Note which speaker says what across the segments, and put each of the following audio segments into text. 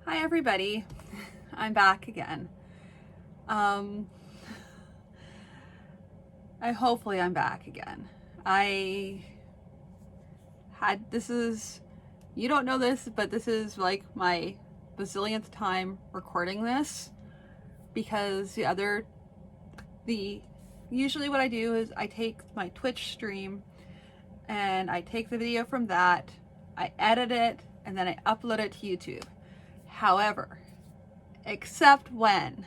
Speaker 1: Hi everybody, I'm back again. Hopefully I'm back again. You don't know this, but this is like my bazillionth time recording this, because usually what I do is I take my Twitch stream and I take the video from that, I edit it, and then I upload it to YouTube. However, except when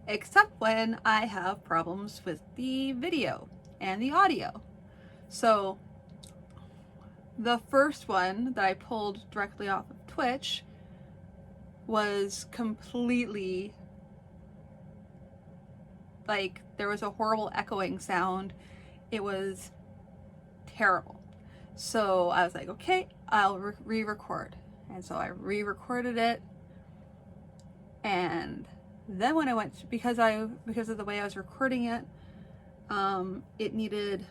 Speaker 1: I have problems with the video and the audio. So the first one that I pulled directly off of Twitch was completely like, there was a horrible echoing sound. It was terrible. So I was like, okay, I'll re-record. And so I re-recorded it, and then when I went, because of the way I was recording it, it needed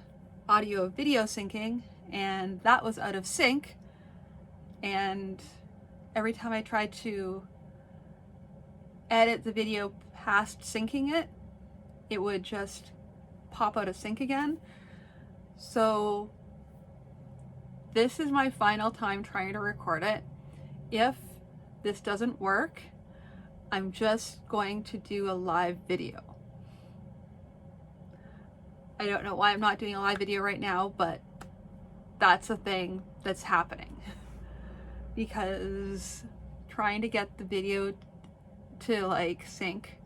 Speaker 1: audio video syncing, and that was out of sync. And every time I tried to edit the video past syncing it, it would just pop out of sync again. So this is my final time trying to record it. If this doesn't work, I'm just going to do a live video. I don't know why I'm not doing a live video right now, but that's a thing that's happening. Because trying to get the video to like sync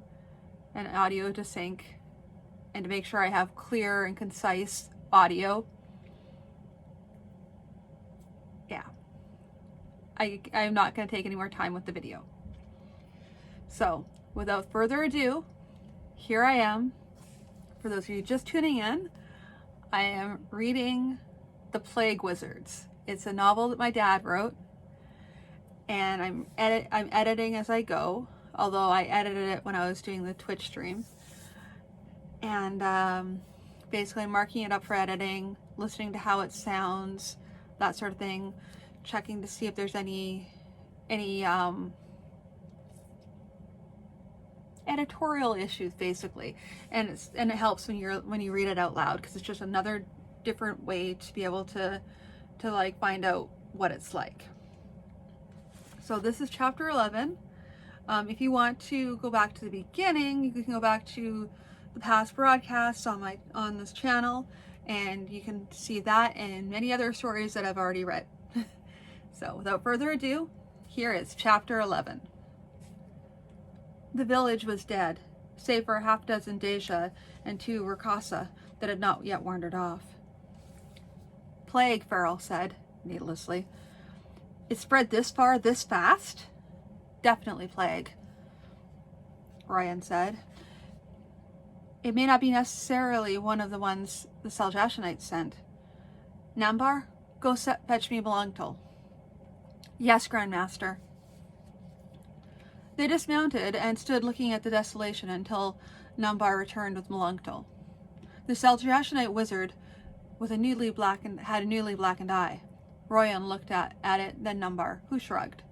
Speaker 1: and audio to sync, and to make sure I have clear and concise audio, yeah, I'm not going to take any more time with the video. So without further ado, here I am. For those of you just tuning in, I am reading The Plague Wizards. It's a novel that my dad wrote, and I'm editing as I go, although I edited it when I was doing the Twitch stream. And basically marking it up for editing, listening to how it sounds, that sort of thing, checking to see if there's any editorial issues, basically. And it helps when you read it out loud, because it's just another different way to be able to like find out what it's like. So this is chapter 11. If you want to go back to the beginning, you can go back to the past broadcasts on this channel, and you can see that and many other stories that I've already read. So without further ado, here is chapter 11. The village was dead, save for a half-dozen Deja and 2 Rakasa that had not yet wandered off. Plague, Farrell said, needlessly. It spread this far, this fast? Definitely plague, Ryan said. It may not be necessarily one of the ones the Saljashanites sent. Nambar, go fetch me Melungtol. Yes, Grandmaster. They dismounted and stood looking at the desolation until Nambar returned with Melungtol. The Saljashanite wizard had a newly blackened eye. Royan looked at it, then Nambar, who shrugged.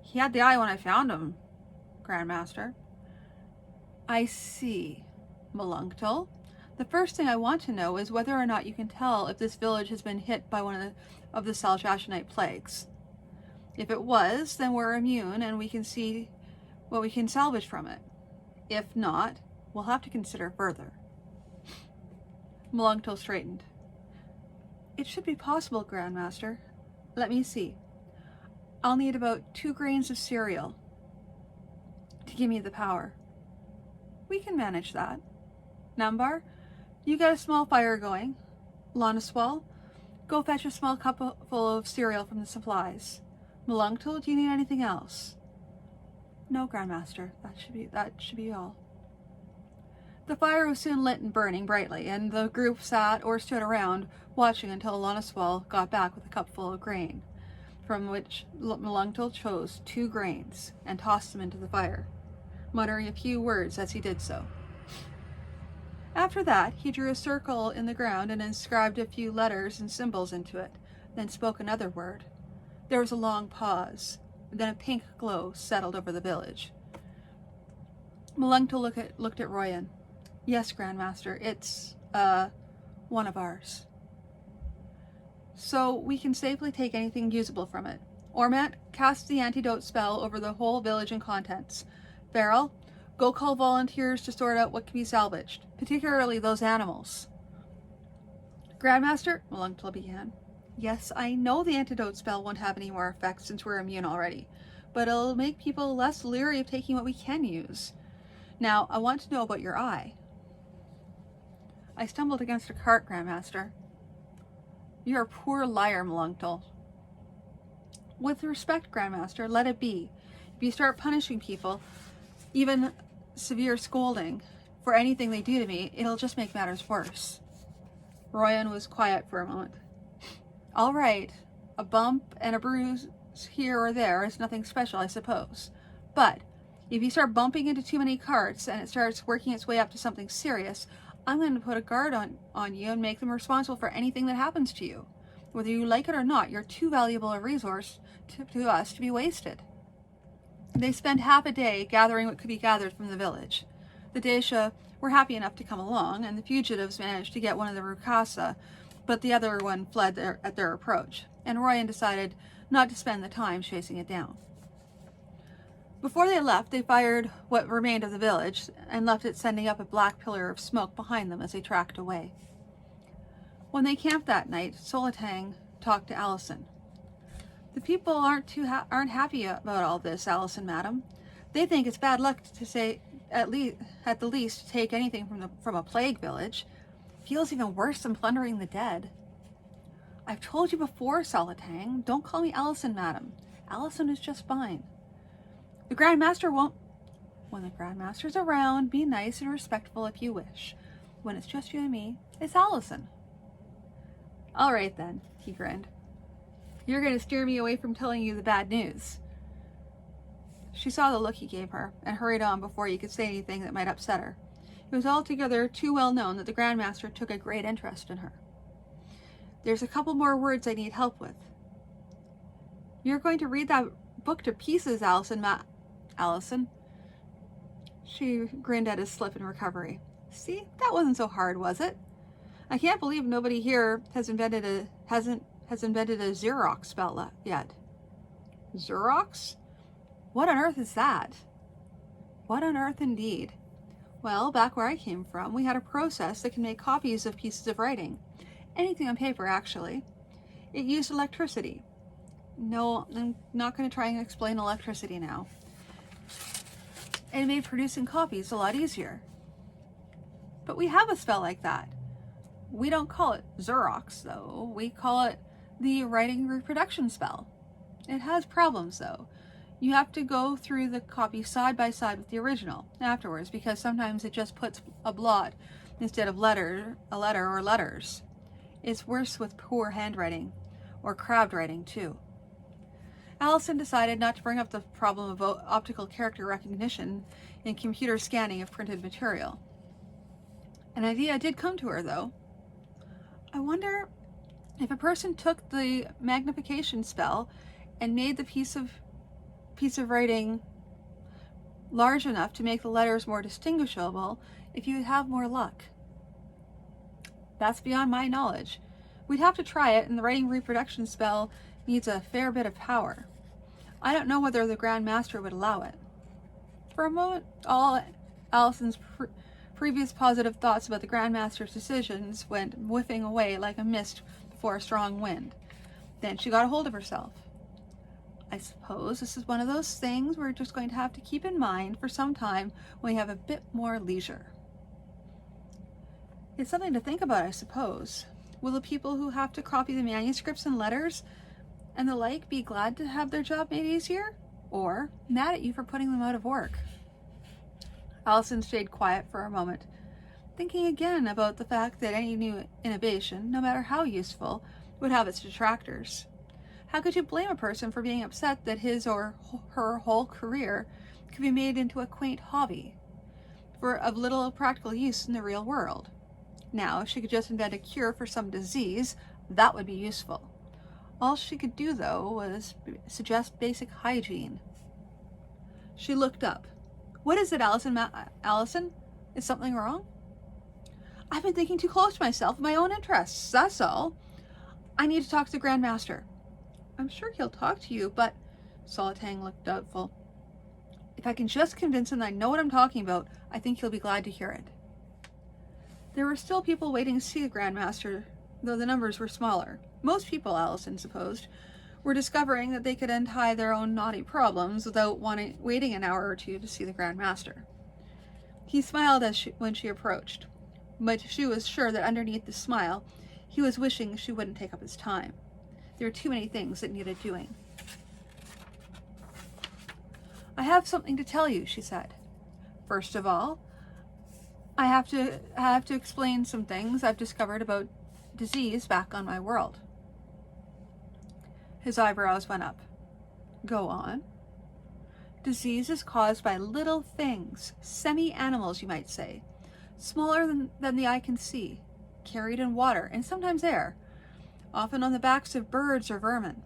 Speaker 1: He had the eye when I found him, Grandmaster. I see. Melungtol, the first thing I want to know is whether or not you can tell if this village has been hit by one of the Saljashanite plagues. If it was, then we're immune and we can see what we can salvage from it. If not, we'll have to consider further. Melungtol straightened. It should be possible, Grandmaster. Let me see. I'll need about 2 grains of cereal to give me the power. We can manage that. Nambar, you get a small fire going. Lanaswal, go fetch a small cup full of cereal from the supplies. Melungtol, do you need anything else? No, Grandmaster. That should be all. The fire was soon lit and burning brightly, and the group sat or stood around, watching until Lanaswal got back with a cup full of grain, from which Melungtol chose 2 grains and tossed them into the fire, muttering a few words as he did so. After that, he drew a circle in the ground and inscribed a few letters and symbols into it, then spoke another word. There was a long pause, and then a pink glow settled over the village. Malungta looked at Royan. Yes, Grandmaster, it's, one of ours. So we can safely take anything usable from it. Ormat, cast the antidote spell over the whole village and contents. Farrell, go call volunteers to sort out what can be salvaged, particularly those animals. Grandmaster, Malungta began. Yes, I know the antidote spell won't have any more effect since we're immune already, but it'll make people less leery of taking what we can use. Now, I want to know about your eye. I stumbled against a cart, Grandmaster. You're a poor liar, Malungta. With respect, Grandmaster, let it be. If you start punishing people, even severe scolding, for anything they do to me, it'll just make matters worse. Royan was quiet for a moment. All right, a bump and a bruise here or there is nothing special, I suppose. But if you start bumping into too many carts and it starts working its way up to something serious, I'm going to put a guard on you and make them responsible for anything that happens to you. Whether you like it or not, you're too valuable a resource to us to be wasted. They spent half a day gathering what could be gathered from the village. The Daisha were happy enough to come along, and the fugitives managed to get one of the Rukasa, but the other one fled at their approach, and Royan decided not to spend the time chasing it down. Before they left, they fired what remained of the village and left it sending up a black pillar of smoke behind them as they tracked away. When they camped that night, Solitang talked to Allison. The people aren't happy about all this, Allison, madam. They think it's bad luck to say, at the least, take anything from a plague village. Feels even worse than plundering the dead. I've told you before, Solitang, don't call me Allison, madam. Allison is just fine. The Grandmaster won't. When the Grandmaster's around, be nice and respectful if you wish. When it's just you and me, it's Allison. All right then, he grinned. You're going to steer me away from telling you the bad news. She saw the look he gave her and hurried on before he could say anything that might upset her. It was altogether too well known that the Grandmaster took a great interest in her. There's a couple more words I need help with. You're going to read that book to pieces, Allison, Allison. She grinned at his slip in recovery. See, that wasn't so hard, was it? I can't believe nobody here has invented a Xerox spell yet. Xerox? What on earth is that? What on earth indeed? Well, back where I came from, we had a process that can make copies of pieces of writing. Anything on paper, actually. It used electricity. No, I'm not going to try and explain electricity now. And it made producing copies a lot easier. But we have a spell like that. We don't call it Xerox, though. We call it the writing reproduction spell. It has problems, though. You have to go through the copy side by side with the original afterwards, because sometimes it just puts a blot instead of a letter or letters. It's worse with poor handwriting, or crabbed writing, too. Allison decided not to bring up the problem of optical character recognition in computer scanning of printed material. An idea did come to her, though. I wonder if a person took the magnification spell and made the piece of writing large enough to make the letters more distinguishable, if you would have more luck. That's beyond my knowledge. We'd have to try it, and the writing reproduction spell needs a fair bit of power. I don't know whether the Grand Master would allow it. For a moment, all Allison's previous positive thoughts about the Grand Master's decisions went whiffing away like a mist before a strong wind. Then she got a hold of herself. I suppose this is one of those things we're just going to have to keep in mind for some time when we have a bit more leisure. It's something to think about, I suppose. Will the people who have to copy the manuscripts and letters and the like be glad to have their job made easier? Or mad at you for putting them out of work? Allison stayed quiet for a moment, thinking again about the fact that any new innovation, no matter how useful, would have its detractors. How could you blame a person for being upset that his or her whole career could be made into a quaint hobby of little practical use in the real world? Now, if she could just invent a cure for some disease, that would be useful. All she could do, though, was suggest basic hygiene. She looked up. What is it, Allison? Allison? Is something wrong? I've been thinking too close to myself and my own interests, that's all. I need to talk to the Grand Master. I'm sure he'll talk to you, but... Solitang looked doubtful. If I can just convince him that I know what I'm talking about, I think he'll be glad to hear it. There were still people waiting to see the Grand Master, though the numbers were smaller. Most people, Allison supposed, were discovering that they could untie their own naughty problems without waiting an hour or two to see the Grand Master. He smiled when she approached, but she was sure that underneath the smile, he was wishing she wouldn't take up his time. There were too many things that needed doing. I have something to tell you, she said. First of all, I have to explain some things I've discovered about disease back on my world. His eyebrows went up. Go on. Disease is caused by little things, semi-animals you might say, smaller than the eye can see, carried in water and sometimes air, often on the backs of birds or vermin.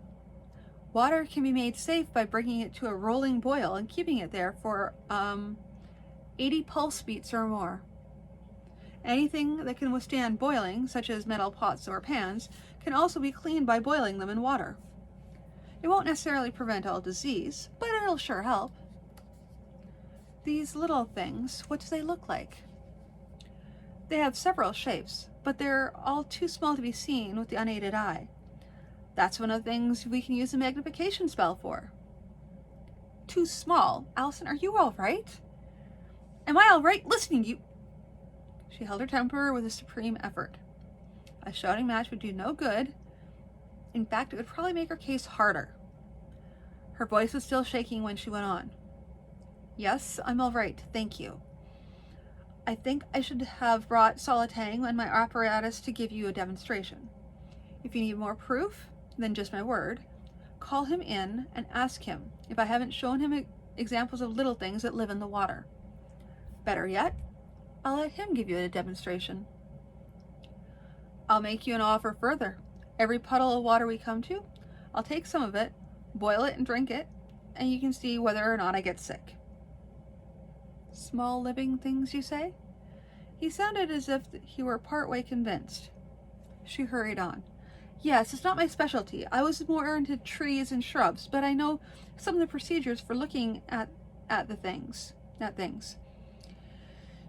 Speaker 1: Water can be made safe by bringing it to a rolling boil and keeping it there for 80 pulse beats or more. Anything that can withstand boiling, such as metal pots or pans, can also be cleaned by boiling them in water. It won't necessarily prevent all disease, but it'll sure help. These little things, what do they look like? They have several shapes, but they're all too small to be seen with the unaided eye. That's one of the things we can use a magnification spell for. Too small? Allison, are you all right? Am I all right listening to you? She held her temper with a supreme effort. A shouting match would do no good. In fact, it would probably make her case harder. Her voice was still shaking when she went on. Yes, I'm all right, thank you. I think I should have brought Solitang and my apparatus to give you a demonstration. If you need more proof than just my word, call him in and ask him if I haven't shown him examples of little things that live in the water. Better yet, I'll let him give you a demonstration. I'll make you an offer further. Every puddle of water we come to, I'll take some of it, boil it and drink it, and you can see whether or not I get sick. Small living things, you say? He sounded as if he were partway convinced. She hurried on. Yes, it's not my specialty. I was more into trees and shrubs, but I know some of the procedures for looking at things.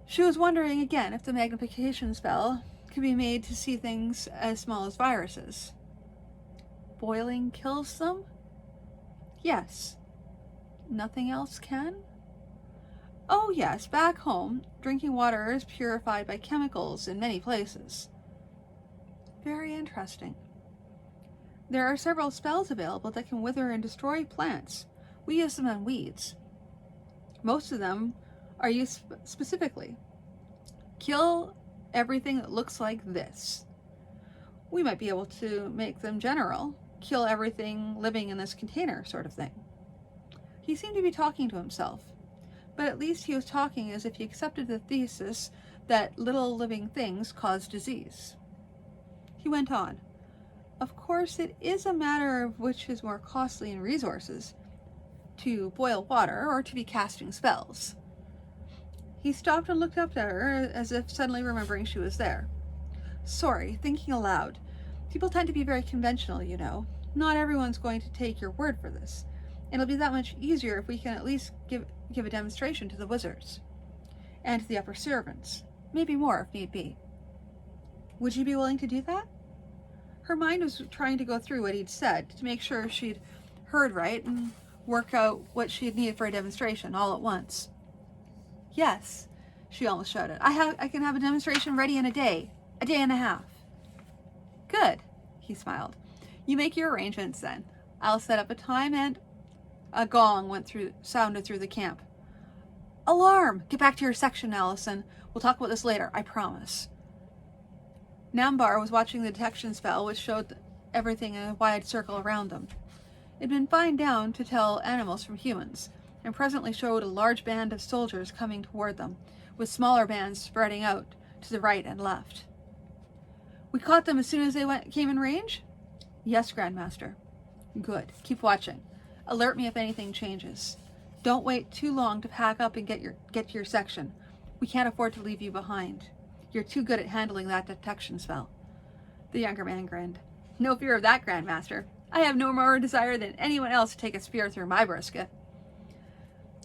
Speaker 1: She was wondering again if the magnification spell could be made to see things as small as viruses. Boiling kills them? Yes. Nothing else can? Oh yes, back home, drinking water is purified by chemicals in many places. Very interesting. There are several spells available that can wither and destroy plants. We use them on weeds. Most of them are used specifically. Kill everything that looks like this. We might be able to make them general. Kill everything living in this container, sort of thing. He seemed to be talking to himself, but at least he was talking as if he accepted the thesis that little living things cause disease. He went on. Of course, it is a matter of which is more costly in resources, to boil water or to be casting spells. He stopped and looked up at her as if suddenly remembering she was there. Sorry, thinking aloud. People tend to be very conventional, you know. Not everyone's going to take your word for this. It'll be that much easier if we can at least give a demonstration to the wizards. And to the upper servants. Maybe more if need be. Would you be willing to do that? Her mind was trying to go through what he'd said to make sure she'd heard right and work out what she'd need for a demonstration all at once. Yes, she almost shouted. I can have a demonstration ready in a day and a half. Good, he smiled. You make your arrangements then. I'll set up a time and... A gong sounded through the camp. Alarm! Get back to your section, Allison. We'll talk about this later, I promise. Nambar was watching the detection spell, which showed everything in a wide circle around them. It had been fined down to tell animals from humans, and presently showed a large band of soldiers coming toward them, with smaller bands spreading out to the right and left. We caught them as soon as they came in range? Yes, Grandmaster. Good. Keep watching. Alert me if anything changes. Don't wait too long to pack up and get to your section. We can't afford to leave you behind. You're too good at handling that detection spell. The younger man grinned. No fear of that, Grandmaster. I have no more desire than anyone else to take a spear through my brisket.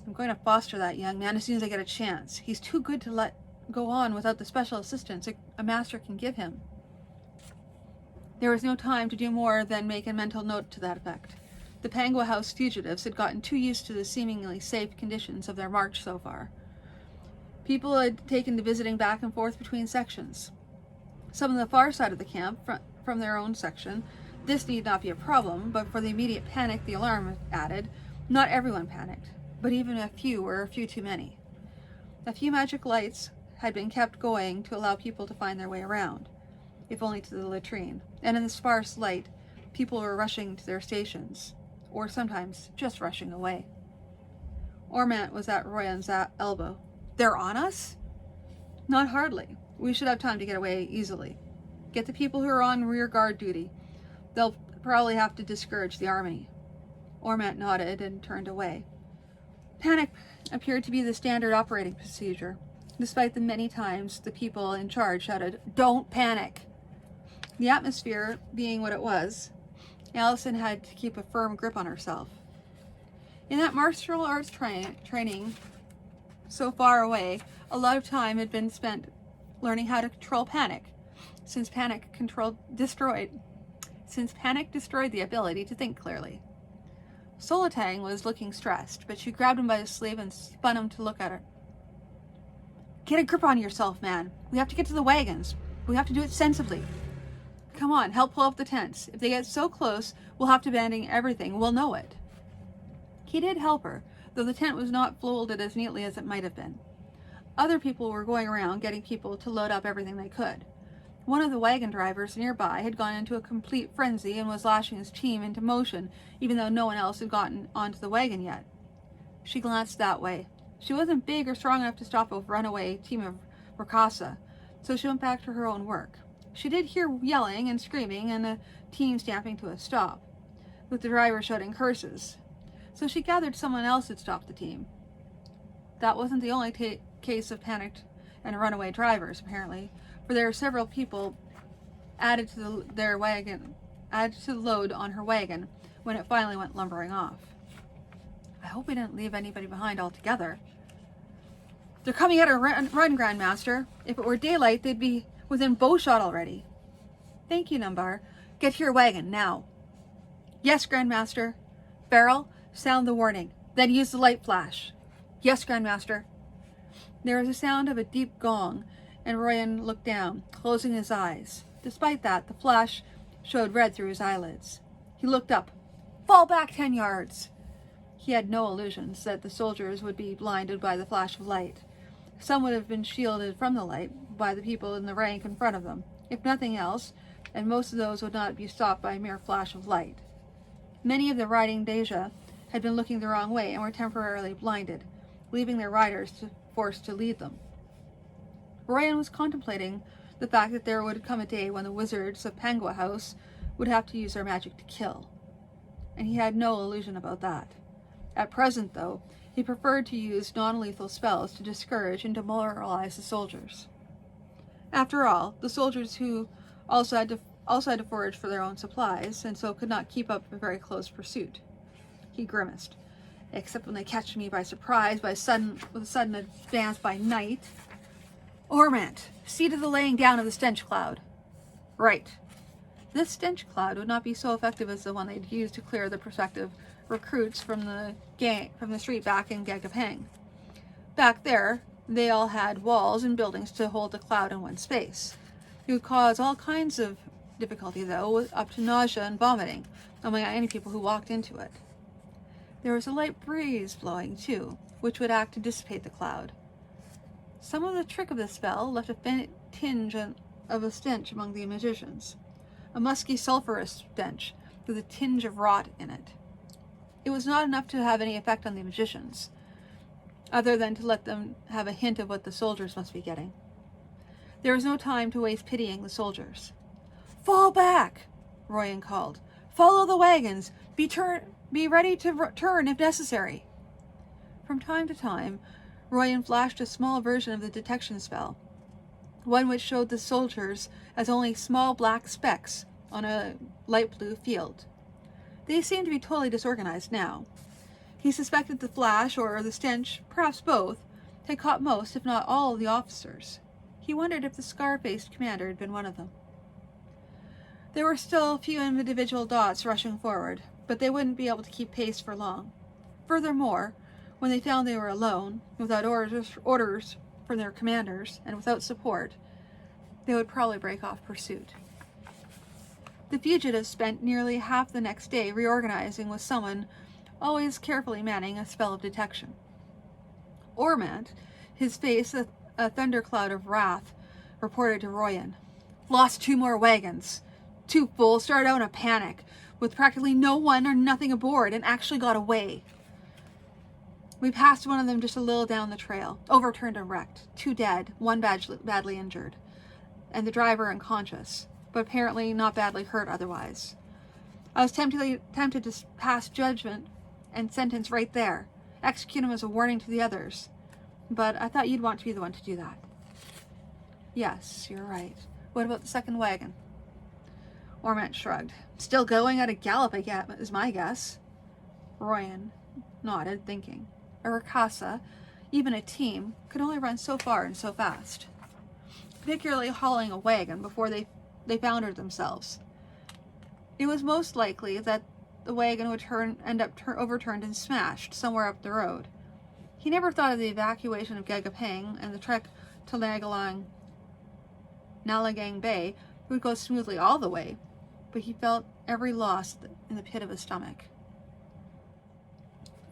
Speaker 1: I'm going to foster that young man as soon as I get a chance. He's too good to let go on without the special assistance a master can give him. There was no time to do more than make a mental note to that effect. The Pangua House fugitives had gotten too used to the seemingly safe conditions of their march so far. People had taken to visiting back and forth between sections. Some on the far side of the camp, from their own section, this need not be a problem, but for the immediate panic the alarm added, not everyone panicked, but even a few were a few too many. A few magic lights had been kept going to allow people to find their way around, if only to the latrine, and in the sparse light, people were rushing to their stations, or sometimes just rushing away. Ormant was at Royan's elbow. They're on us? Not hardly. We should have time to get away easily. Get the people who are on rear guard duty. They'll probably have to discourage the army. Ormant nodded and turned away. Panic appeared to be the standard operating procedure, despite the many times the people in charge shouted, "Don't panic!" The atmosphere being what it was, Allison had to keep a firm grip on herself. In that martial arts training so far away, a lot of time had been spent learning how to control panic, since panic destroyed the ability to think clearly. Solitang was looking stressed, but she grabbed him by the sleeve and spun him to look at her. Get a grip on yourself, man. We have to get to the wagons. We have to do it sensibly. Come on, help pull up the tents. If they get so close, we'll have to abandon everything. We'll know it. He did help her, though the tent was not folded as neatly as it might have been. Other people were going around getting people to load up everything they could. One of the wagon drivers nearby had gone into a complete frenzy and was lashing his team into motion, even though no one else had gotten onto the wagon yet. She glanced that way. She wasn't big or strong enough to stop a runaway team of Rakasa, so she went back to her own work. She did hear yelling and screaming and a team stamping to a stop, with the driver shouting curses. So she gathered someone else had stopped the team. That wasn't the only case of panicked and runaway drivers, apparently, for there were several people added to the load on her wagon when it finally went lumbering off. I hope we didn't leave anybody behind altogether. They're coming at a run, Grandmaster. If it were daylight, they'd be within bowshot already. Thank you, Numbar. Get to your wagon, now. Yes, Grandmaster. Beryl, sound the warning. Then use the light flash. Yes, Grandmaster. There was a sound of a deep gong, and Royan looked down, closing his eyes. Despite that, the flash showed red through his eyelids. He looked up. Fall back 10 yards. He had no illusions that the soldiers would be blinded by the flash of light. Some would have been shielded from the light by the people in the rank in front of them, if nothing else, and most of those would not be stopped by a mere flash of light. Many of the riding Deja had been looking the wrong way and were temporarily blinded, leaving their riders forced to lead them. Royan was contemplating the fact that there would come a day when the wizards of Pangua House would have to use their magic to kill, and he had no illusion about that. At present, though, he preferred to use non-lethal spells to discourage and demoralize the soldiers. After all, the soldiers who also had to forage for their own supplies, and so could not keep up a very close pursuit. He grimaced. Except when they catch me by surprise with a sudden advance by night. Ormant, see to the laying down of the stench cloud. Right. This stench cloud would not be so effective as the one they'd used to clear the prospective recruits from the street back in Gagapang. Back there, they all had walls and buildings to hold the cloud in one space. It would cause all kinds of difficulty, though, up to nausea and vomiting among any people who walked into it. There was a light breeze blowing, too, which would act to dissipate the cloud. Some of the trick of the spell left a faint tinge of a stench among the magicians, a musky, sulphurous stench with a tinge of rot in it. It was not enough to have any effect on the magicians, other than to let them have a hint of what the soldiers must be getting. There was no time to waste pitying the soldiers. Fall back, Royan called. Follow the wagons. Be ready to turn if necessary. From time to time, Royan flashed a small version of the detection spell, one which showed the soldiers as only small black specks on a light blue field. They seemed to be totally disorganized now. He suspected the flash, or the stench, perhaps both, had caught most, if not all, of the officers. He wondered if the scar-faced commander had been one of them. There were still a few individual dots rushing forward, but they wouldn't be able to keep pace for long. Furthermore, when they found they were alone, without orders from their commanders, and without support, they would probably break off pursuit. The fugitives spent nearly half the next day reorganizing with someone always carefully manning a spell of detection. Ormant, his face a thundercloud of wrath, reported to Royan. Lost 2 more wagons. 2 fools started out in a panic, with practically no one or nothing aboard, and actually got away. We passed one of them just a little down the trail, overturned and wrecked. 2 dead, 1 badly injured, and the driver unconscious, but apparently not badly hurt otherwise. I was tempted to pass judgment and sentence right there, execute him as a warning to the others, but I thought you'd want to be the one to do that. Yes, you're right. What about the 2nd wagon? Ormant shrugged. Still going at a gallop, is my guess. Royan nodded, thinking. A Rakasa, even a team, could only run so far and so fast, particularly hauling a wagon before they foundered themselves. It was most likely that the wagon would end up overturned and smashed somewhere up the road. He never thought of the evacuation of Gagapang and the trek to Nalagang Bay would go smoothly all the way, but he felt every loss in the pit of his stomach.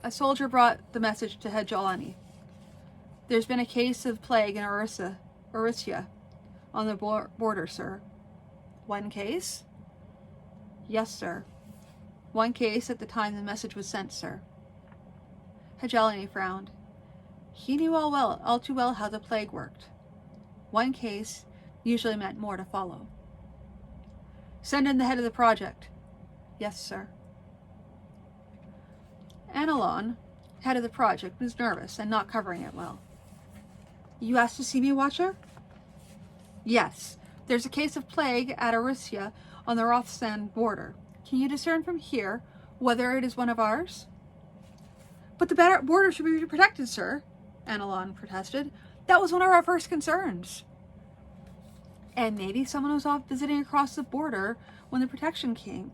Speaker 1: A soldier brought the message to Hejolani. There's been a case of plague in Orisia on the border, sir. 1 case? Yes, sir. 1 case at the time the message was sent, sir. Hejolani frowned. He knew all too well how the plague worked. 1 case usually meant more to follow. Send in the head of the project. Yes, sir. Anilon, head of the project, was nervous and not covering it well. You asked to see me, Watcher? Yes. There's a case of plague at Orisia on the Rothsand border. Can you discern from here whether it is one of ours? But the border should be protected, sir, Anilon protested. That was one of our first concerns. And maybe someone was off visiting across the border when the protection came.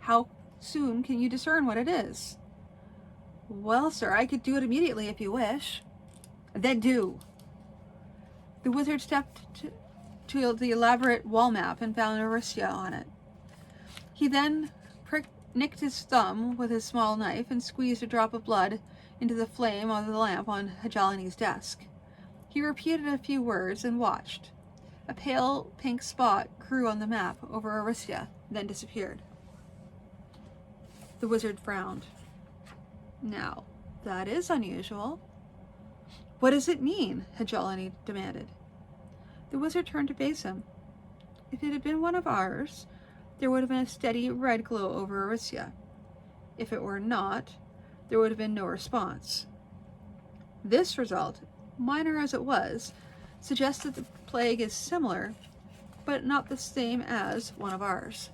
Speaker 1: How soon can you discern what it is? Well, sir, I could do it immediately if you wish. Then do. The wizard stepped to the elaborate wall map and found Orisia on it. He then nicked his thumb with his small knife and squeezed a drop of blood into the flame of the lamp on Hejolani's desk. He repeated a few words and watched. A pale pink spot grew on the map over Orisia, then disappeared. The wizard frowned. Now, that is unusual. What does it mean? Hejolani demanded. The wizard turned to face him. If it had been one of ours, there would have been a steady red glow over Orisia. If it were not, there would have been no response. This result, minor as it was, suggests that the plague is similar, but not the same as one of ours.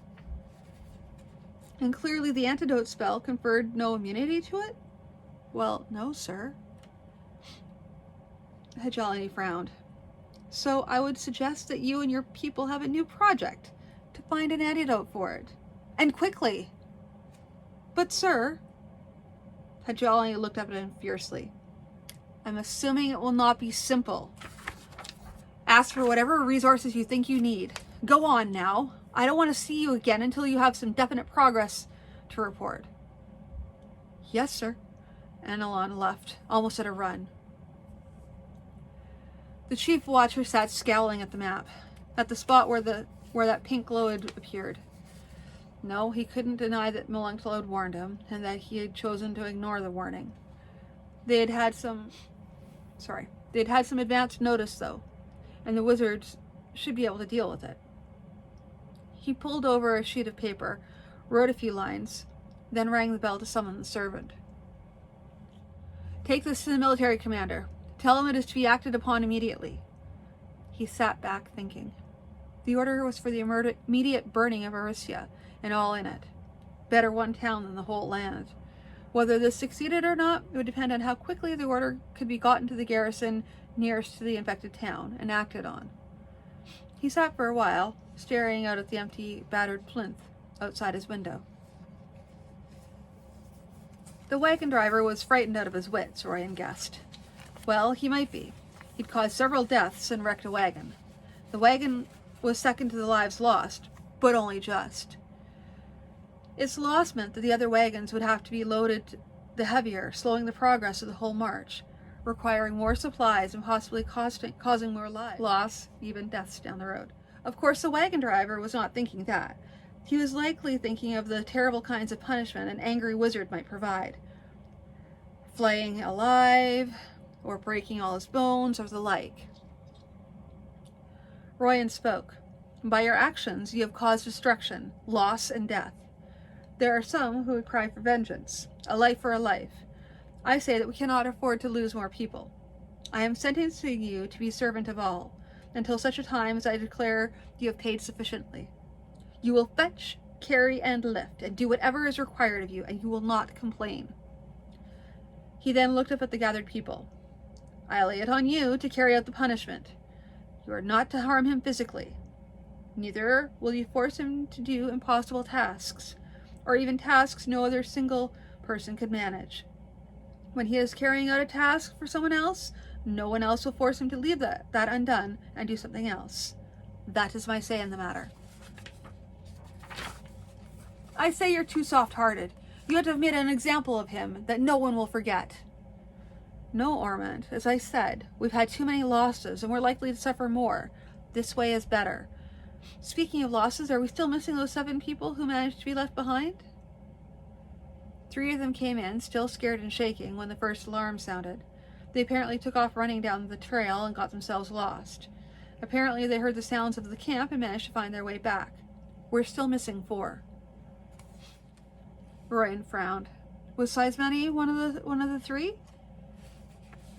Speaker 1: And clearly the antidote spell conferred no immunity to it? Well, no, sir. Hejolani frowned. So I would suggest that you and your people have a new project to find an antidote for it. And quickly. But, sir, Hejolani looked up at him fiercely. I'm assuming it will not be simple. Ask for whatever resources you think you need. Go on now. I don't want to see you again until you have some definite progress to report. Yes, sir. Anilon left, almost at a run. The chief watcher sat scowling at the map, at the spot where that pink glow had appeared. No, he couldn't deny that Melunctol had warned him, and that he had chosen to ignore the warning. They had had some advance notice, though, and the wizards should be able to deal with it. He pulled over a sheet of paper, wrote a few lines, then rang the bell to summon the servant. Take this to the military commander. Tell him it is to be acted upon immediately. He sat back thinking. The order was for the immediate burning of Arisia and all in it. Better one town than the whole land. Whether this succeeded or not, it would depend on how quickly the order could be gotten to the garrison nearest to the infected town and acted on. He sat for a while, staring out at the empty, battered plinth outside his window. The wagon driver was frightened out of his wits, Royan guessed. Well, he might be. He'd caused several deaths and wrecked a wagon. The wagon was second to the lives lost, but only just. Its loss meant that the other wagons would have to be loaded the heavier, slowing the progress of the whole march, requiring more supplies and possibly causing more lives loss, even deaths down the road. Of course, the wagon driver was not thinking that. He was likely thinking of the terrible kinds of punishment an angry wizard might provide. Flaying alive, or breaking all his bones, or the like. Royan spoke. By your actions, you have caused destruction, loss, and death. There are some who would cry for vengeance, a life for a life. I say that we cannot afford to lose more people. I am sentencing you to be servant of all, until such a time as I declare you have paid sufficiently. You will fetch, carry, and lift, and do whatever is required of you, and you will not complain. He then looked up at the gathered people. I lay it on you to carry out the punishment. You are not to harm him physically. Neither will you force him to do impossible tasks, or even tasks no other single person could manage. When he is carrying out a task for someone else, no one else will force him to leave that undone and do something else. That is my say in the matter. I say you're too soft-hearted. You ought to have made an example of him that no one will forget. No, Ormond. As I said, we've had too many losses, and we're likely to suffer more. This way is better. Speaking of losses, are we still missing those 7 people who managed to be left behind? 3 of them came in, still scared and shaking, when the first alarm sounded. They apparently took off running down the trail and got themselves lost. Apparently they heard the sounds of the camp and managed to find their way back. We're still missing 4. Royan frowned. Was Seismani one of the 3?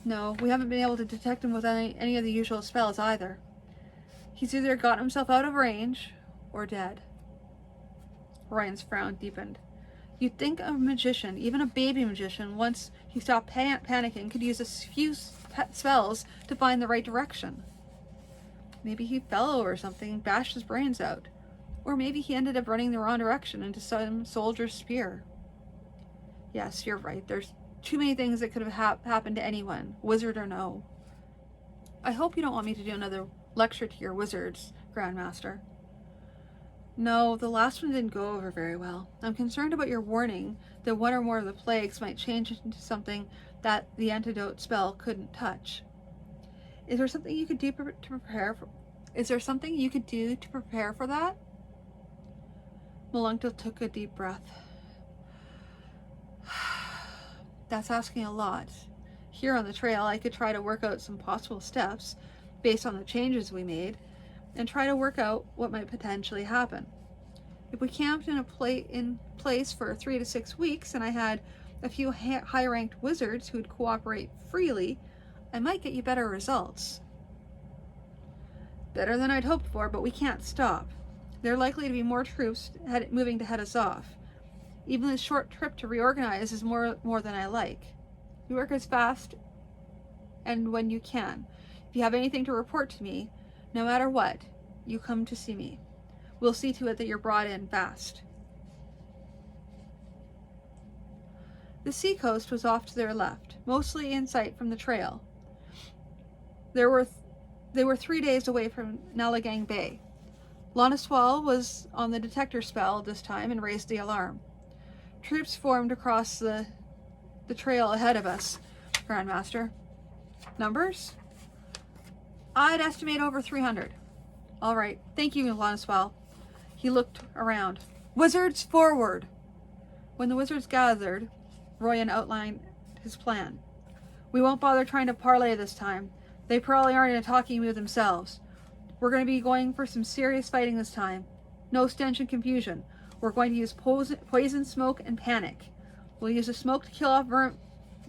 Speaker 1: No, we haven't been able to detect him with any of the usual spells either. He's either gotten himself out of range or dead. Ryan's frown deepened. You'd think a magician, even a baby magician, once he stopped panicking, could use a few spells to find the right direction. Maybe he fell over something and bashed his brains out. Or maybe he ended up running the wrong direction into some soldier's spear. Yes, you're right. There's too many things that could have happened to anyone, wizard or no. I hope you don't want me to do another lecture to your wizards, Grandmaster. No, the last one didn't go over very well. I'm concerned about your warning that one or more of the plagues might change into something that the antidote spell couldn't touch. Is there something you could do to prepare for? Is there something you could do to prepare for that? Meluncta took a deep breath. That's asking a lot. Here on the trail, I could try to work out some possible steps based on the changes we made, and try to work out what might potentially happen. If we camped in place for 3 to 6 weeks, and I had a few high-ranked wizards who would cooperate freely, I might get you better results. Better than I'd hoped for, but we can't stop. There are likely to be more troops moving to head us off. Even this short trip to reorganize is more than I like. You work as fast and when you can. If you have anything to report to me, no matter what, you come to see me. We'll see to it that you're brought in fast. The seacoast was off to their left, mostly in sight from the trail. They were 3 days away from Nalagang Bay. Loniswal was on the detector spell this time and raised the alarm. Troops formed across the trail ahead of us, Grandmaster. Numbers? I'd estimate over 300. All right. Thank you, Loniswal. He looked around. Wizards, forward! When the wizards gathered, Royan outlined his plan. We won't bother trying to parlay this time. They probably aren't in a talking mood themselves. We're going to be going for some serious fighting this time. No stench and confusion. We're going to use poison, smoke, and panic. We'll use the smoke to kill off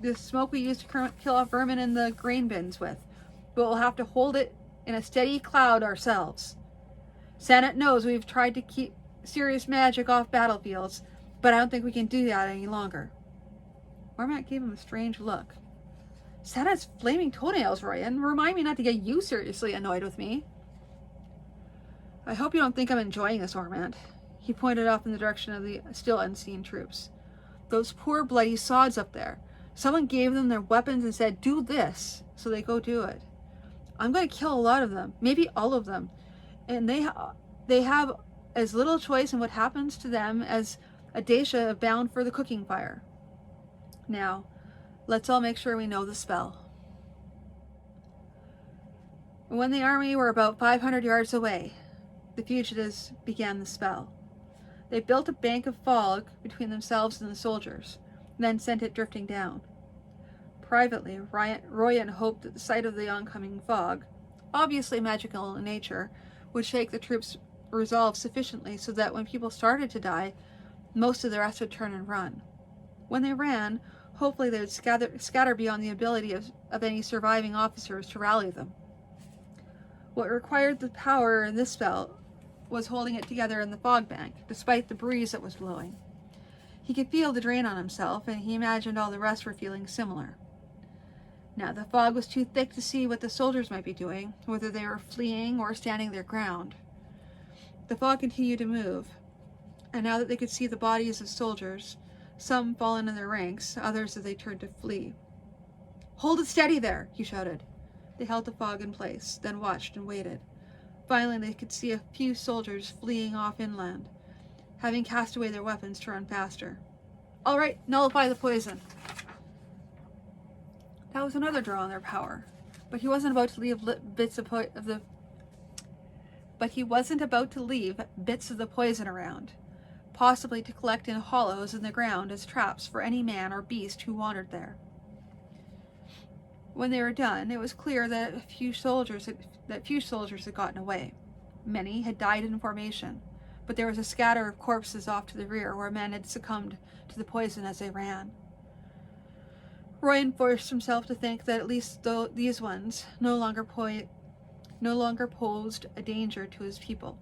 Speaker 1: the smoke we used to kill off vermin in the grain bins with, but we'll have to hold it in a steady cloud ourselves. Senate knows we've tried to keep serious magic off battlefields, but I don't think we can do that any longer. Ormat gave him a strange look. Senate's flaming toenails, Royan. Remind me not to get you seriously annoyed with me. I hope you don't think I'm enjoying this, Ormat. He pointed off in the direction of the still unseen troops. Those poor bloody sods up there. Someone gave them their weapons and said, do this, so they go do it. I'm going to kill a lot of them, maybe all of them. And they have as little choice in what happens to them as a Dacia bound for the cooking fire. Now, let's all make sure we know the spell. When the army were about 500 yards away, the fugitives began the spell. They built a bank of fog between themselves and the soldiers, then sent it drifting down. Privately, Royan hoped that the sight of the oncoming fog, obviously magical in nature, would shake the troops' resolve sufficiently so that when people started to die, most of the rest would turn and run. When they ran, hopefully they would scatter beyond the ability of any surviving officers to rally them. What required the power in this spell was holding it together in the fog bank, despite the breeze that was blowing. He could feel the drain on himself, and he imagined all the rest were feeling similar. Now, the fog was too thick to see what the soldiers might be doing, whether they were fleeing or standing their ground. The fog continued to move, and now that they could see the bodies of soldiers, some fallen in their ranks, others as they turned to flee. "Hold it steady there," he shouted. They held the fog in place, then watched and waited. Finally, they could see a few soldiers fleeing off inland, having cast away their weapons to run faster. "All right, nullify the poison." That was another draw on their power, but he wasn't about to leave bits of the poison around, possibly to collect in hollows in the ground as traps for any man or beast who wandered there. When they were done, it was clear that few soldiers had gotten away. Many had died in formation, but there was a scatter of corpses off to the rear where men had succumbed to the poison as they ran. Royan forced himself to think that at least these ones no longer posed a danger to his people.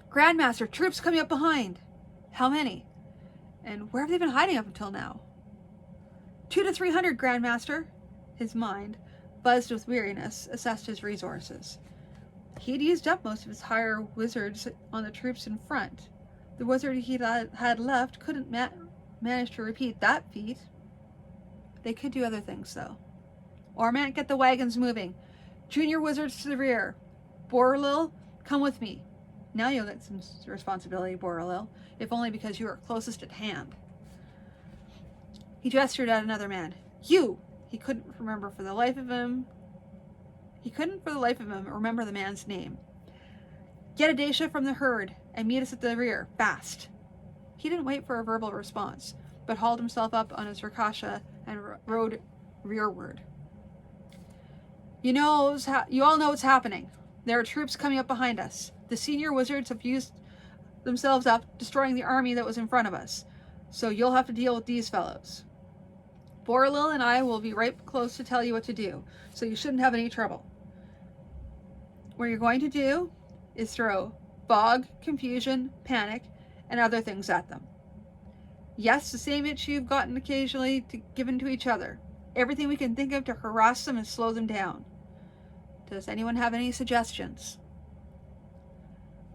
Speaker 1: "Grandmaster, troops coming up behind!" "How many? And where have they been hiding up until now?" 200 to 300, Grandmaster." His mind, buzzed with weariness, assessed his resources. He'd used up most of his higher wizards on the troops in front. The wizard he had left couldn't manage to repeat that feat. They could do other things, though. "Ormat, get the wagons moving. Junior wizards to the rear. Borrelil, come with me. Now you'll get some responsibility, Borrelil, if only because you are closest at hand." He gestured at another man. "You!" He couldn't for the life of him remember the man's name. "Get a Dacia from the herd and meet us at the rear, fast." He didn't wait for a verbal response, but hauled himself up on his Rakasha and rode rearward. You all know what's happening. There are troops coming up behind us. The senior wizards have used themselves up, destroying the army that was in front of us. So you'll have to deal with these fellows. Borrelil and I will be right close to tell you what to do, so you shouldn't have any trouble. What you're going to do is throw fog, confusion, panic, and other things at them. Yes, the same itch you've gotten occasionally given to each other. Everything we can think of to harass them and slow them down. Does anyone have any suggestions?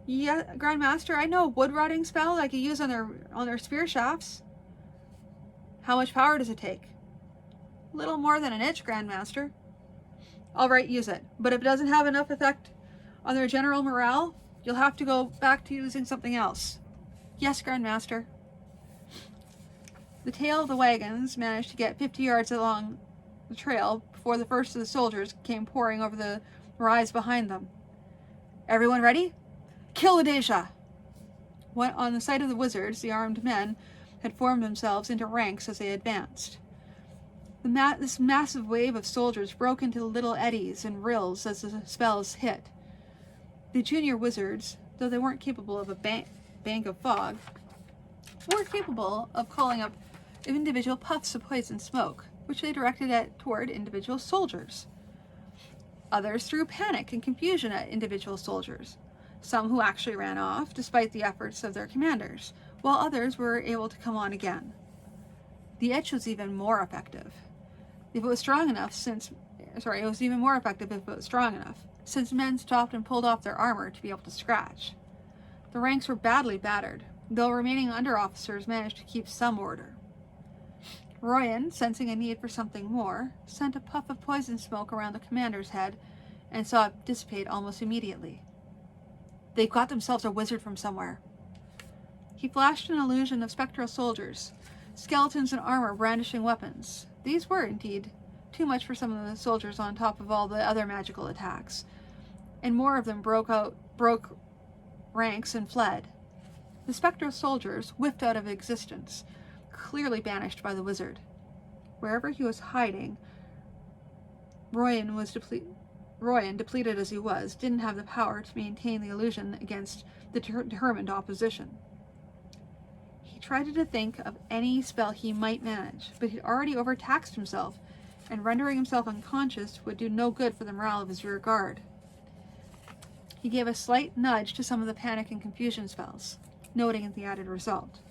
Speaker 1: "Yeah, Grandmaster, I know a wood rotting spell I could use on their spear shafts." "How much power does it take?" "Little more than an inch, Grandmaster." "All right, use it. But if it doesn't have enough effect on their general morale, you'll have to go back to using something else." "Yes, Grandmaster." The tail of the wagons managed to get 50 yards along the trail before the first of the soldiers came pouring over the rise behind them. "Everyone ready? Kill the Dacia!" On the sight of the wizards, the armed men had formed themselves into ranks as they advanced. This massive wave of soldiers broke into little eddies and rills as the spells hit. The junior wizards, though they weren't capable of bank of fog, were capable of calling up individual puffs of poison smoke, which they directed toward individual soldiers. Others threw panic and confusion at individual soldiers, some who actually ran off despite the efforts of their commanders, while others were able to come on again. The itch was even more effective if it was strong enough, since men stopped and pulled off their armor to be able to scratch. The ranks were badly battered, though remaining under-officers managed to keep some order. Royan, sensing a need for something more, sent a puff of poison smoke around the commander's head and saw it dissipate almost immediately. They've got themselves a wizard from somewhere. He flashed an illusion of spectral soldiers, skeletons in armor brandishing weapons. These were, indeed, too much for some of the soldiers on top of all the other magical attacks, and more of them broke ranks and fled. The spectral soldiers whiffed out of existence, clearly banished by the wizard. Wherever he was hiding, Royan, depleted as he was, didn't have the power to maintain the illusion against the determined opposition. He tried to think of any spell he might manage, but he'd already overtaxed himself, and rendering himself unconscious would do no good for the morale of his rear guard. He gave a slight nudge to some of the panic and confusion spells, noting the added result.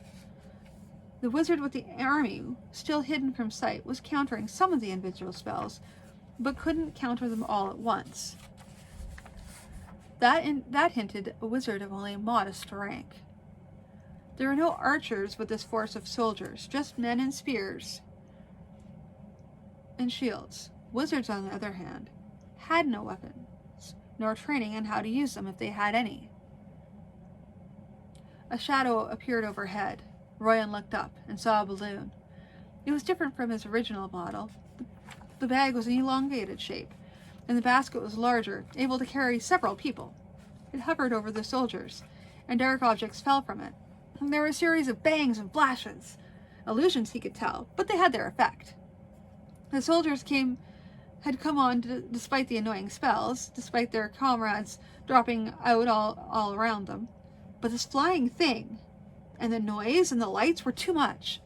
Speaker 1: The wizard with the army, still hidden from sight, was countering some of the individual spells, but couldn't counter them all at once. That hinted a wizard of only modest rank. There were no archers with this force of soldiers, just men in spears and shields. Wizards, on the other hand, had no weapons, nor training on how to use them if they had any. A shadow appeared overhead. Royan looked up and saw a balloon. It was different from his original model. The bag was an elongated shape, and the basket was larger, able to carry several people. It hovered over the soldiers, and dark objects fell from it. There were a series of bangs and flashes. Illusions, he could tell, but they had their effect. The soldiers had come on despite the annoying spells, despite their comrades dropping out all around them. But this flying thing, and the noise and the lights were too much.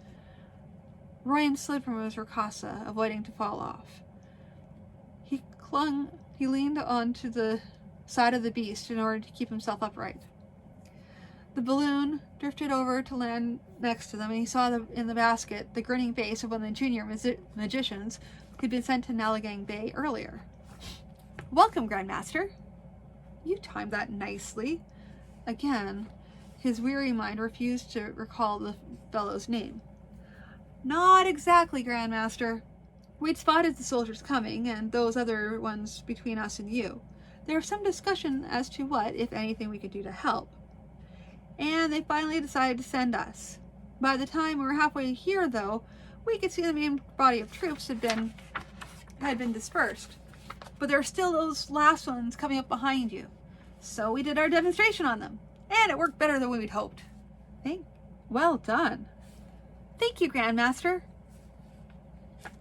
Speaker 1: Royan slid from his ricasa, avoiding to fall off. He leaned onto the side of the beast in order to keep himself upright. The balloon drifted over to land next to them, and he saw in the basket the grinning face of one of the junior magicians who'd been sent to Nalagang Bay earlier. "Welcome, Grandmaster." "You timed that nicely." Again, his weary mind refused to recall the fellow's name. "Not exactly, Grandmaster. We'd spotted the soldiers coming, and those other ones between us and you. There was some discussion as to what, if anything, we could do to help. And they finally decided to send us. By the time we were halfway here, though, we could see the main body of troops had been dispersed. But there are still those last ones coming up behind you. So we did our demonstration on them, and it worked better than we'd hoped." "Well done." "Thank you, Grandmaster."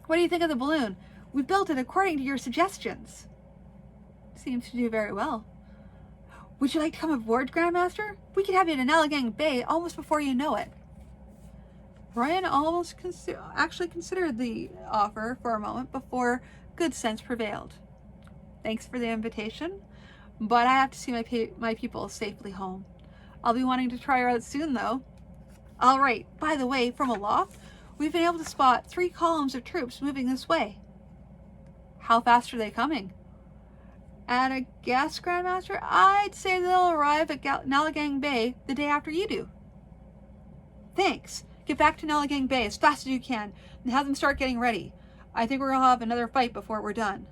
Speaker 1: "What do you think of the balloon? We built it according to your suggestions." "Seems to do very well." "Would you like to come aboard, Grandmaster? We could have you in Nalagang Bay almost before you know it." Royan actually considered the offer for a moment before good sense prevailed. "Thanks for the invitation, but I have to see my people safely home. I'll be wanting to try her out soon, though. All right, by the way, from aloft, we've been able to spot 3 columns of troops moving this way." "How fast are they coming?" "At a guess, Grandmaster, I'd say they'll arrive at Nalagang Bay the day after you do." "Thanks. Get back to Nalagang Bay as fast as you can and have them start getting ready. I think we're going to have another fight before we're done."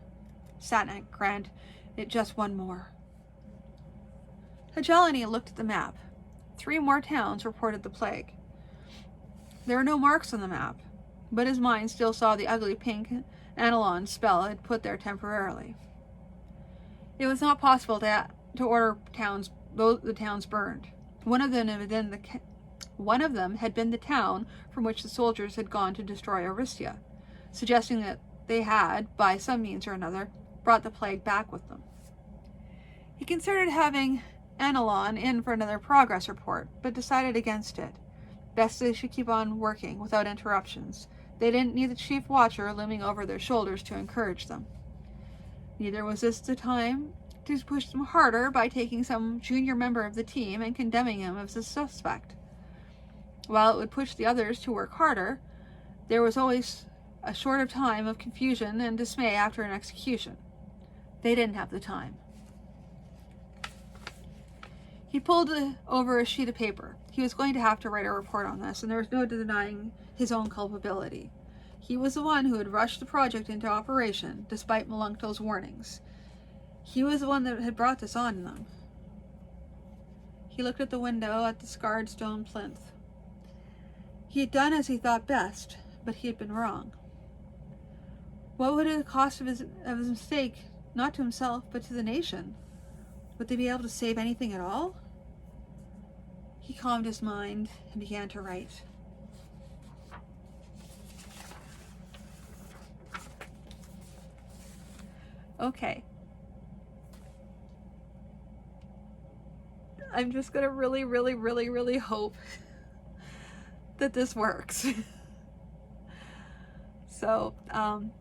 Speaker 1: Satnak grinned. "It just one more." Hajalani looked at the map. 3 more towns reported the plague. There were no marks on the map, but his mind still saw the ugly pink Analon spell had put there temporarily. It was not possible to order the towns burned. One of them had been the town from which the soldiers had gone to destroy Aristia, suggesting that they had, by some means or another, brought the plague back with them. He considered having Anilon in for another progress report, but decided against it. Best they should keep on working without interruptions. They didn't need the chief watcher looming over their shoulders to encourage them. Neither was this the time to push them harder by taking some junior member of the team and condemning him as a suspect. While it would push the others to work harder, there was always a short of time of confusion and dismay after an execution. They didn't have the time. He pulled over a sheet of paper. He was going to have to write a report on this, and there was no denying his own culpability. He was the one who had rushed the project into operation, despite Meluncto's warnings. He was the one that had brought this on them. He looked at the window at the scarred stone plinth. He had done as he thought best, but he had been wrong. What would the cost of his mistake, not to himself, but to the nation? Would they be able to save anything at all? He calmed his mind and began to write. Okay. I'm just gonna really hope that this works. So,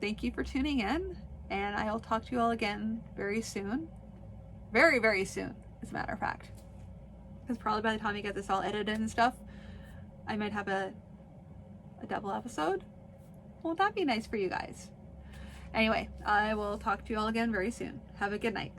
Speaker 1: thank you for tuning in, and I will talk to you all again very soon. Very soon, as a matter of fact. Because probably by the time you get this all edited and stuff, I might have a double episode. Won't that be nice for you guys? Anyway, I will talk to you all again very soon. Have a good night.